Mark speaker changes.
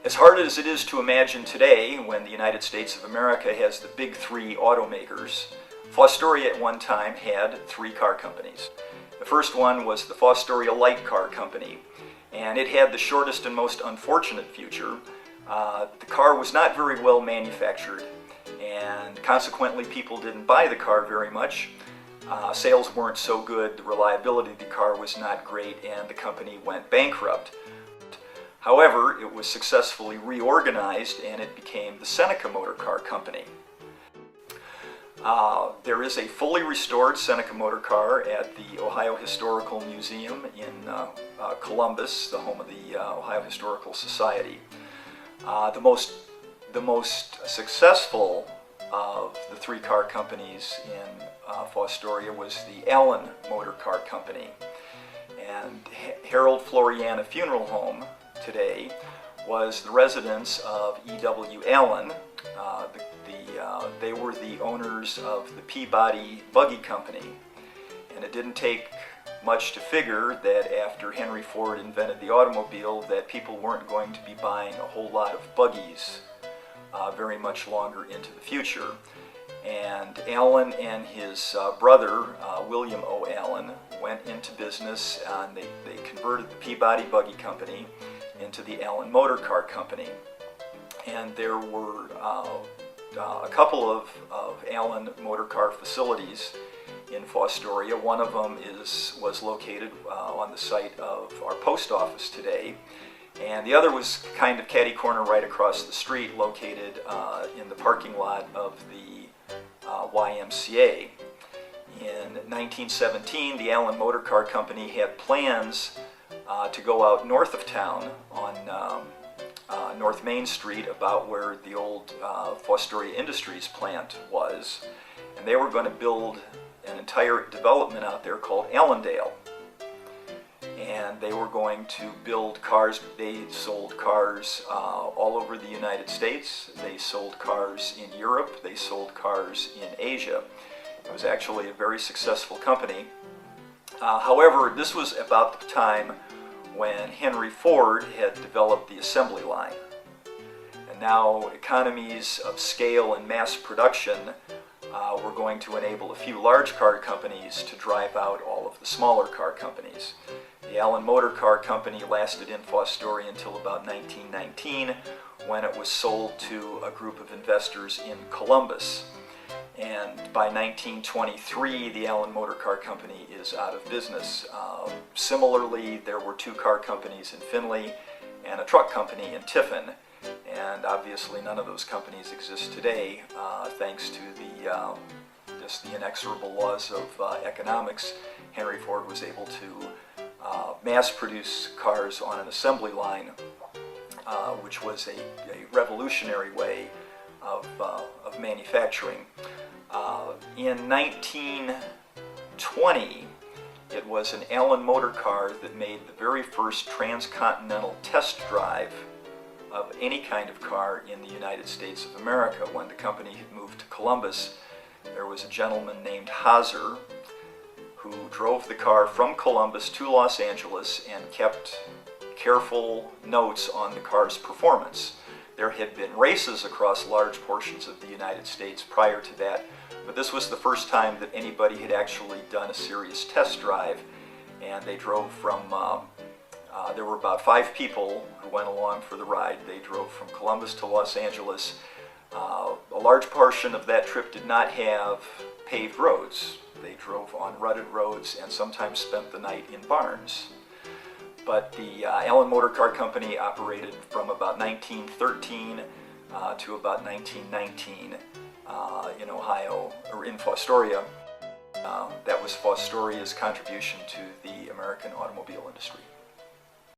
Speaker 1: As hard as it is to imagine today, when the United States of America has the big three automakers, Fostoria at one time had three car companies. The first one was the Fostoria Allen Car Company, and it had the shortest and most unfortunate future. The car was not very well manufactured, and consequently people didn't buy the car very much. Sales weren't so good, the reliability of the car was not great, and the company went bankrupt. However, it was successfully reorganized and it became the Seneca Motor Car Company. There is a fully restored Seneca Motor Car at the Ohio Historical Museum in Columbus, the home of the Ohio Historical Society. The most successful of the three car companies in Fostoria was the Allen Motor Car Company. And Harold Floriana Funeral Home today was the residence of E.W. Allen. They were the owners of the Peabody Buggy Company, and it didn't take much to figure that after Henry Ford invented the automobile that people weren't going to be buying a whole lot of buggies very much longer into the future. And Allen and his brother, William O. Allen, went into business and they converted the Peabody Buggy Company into the Allen Motor Car Company. And there were a couple of Allen Motor Car facilities in Fostoria. One of them was located on the site of our post office today, and the other was kind of catty corner right across the street, located in the parking lot of the YMCA. In 1917, the Allen Motor Car Company had plans to go out north of town on North Main Street, about where the old Fostoria Industries plant was, and they were going to build an entire development out there called Allendale. And they were going to build cars. They sold cars all over the United States. They sold cars in Europe. They sold cars in Asia. It was actually a very successful company. However, this was about the time when Henry Ford had developed the assembly line. And now economies of scale and mass production were going to enable a few large car companies to drive out all of the smaller car companies. The Allen Motor Car Company lasted in Fostoria until about 1919, when it was sold to a group of investors in Columbus. And by 1923, the Allen Motor Car Company is out of business. Similarly, there were two car companies in Findlay and a truck company in Tiffin. And obviously none of those companies exist today, thanks to just the inexorable laws of economics. Henry Ford was able to mass produce cars on an assembly line, which was a revolutionary way of manufacturing. In 1920, it was an Allen Motor Car that made the very first transcontinental test drive of any kind of car in the United States of America. When the company had moved to Columbus, there was a gentleman named Hauser who drove the car from Columbus to Los Angeles and kept careful notes on the car's performance. There had been races across large portions of the United States prior to that, but this was the first time that anybody had actually done a serious test drive. And they drove from, there were about 5 people who went along for the ride. They drove from Columbus to Los Angeles. A large portion of that trip did not have paved roads. They drove on rutted roads and sometimes spent the night in barns. But the Allen Motor Car Company operated from about 1913 to about 1919 in Ohio, or in Fostoria. That was Fostoria's contribution to the American automobile industry.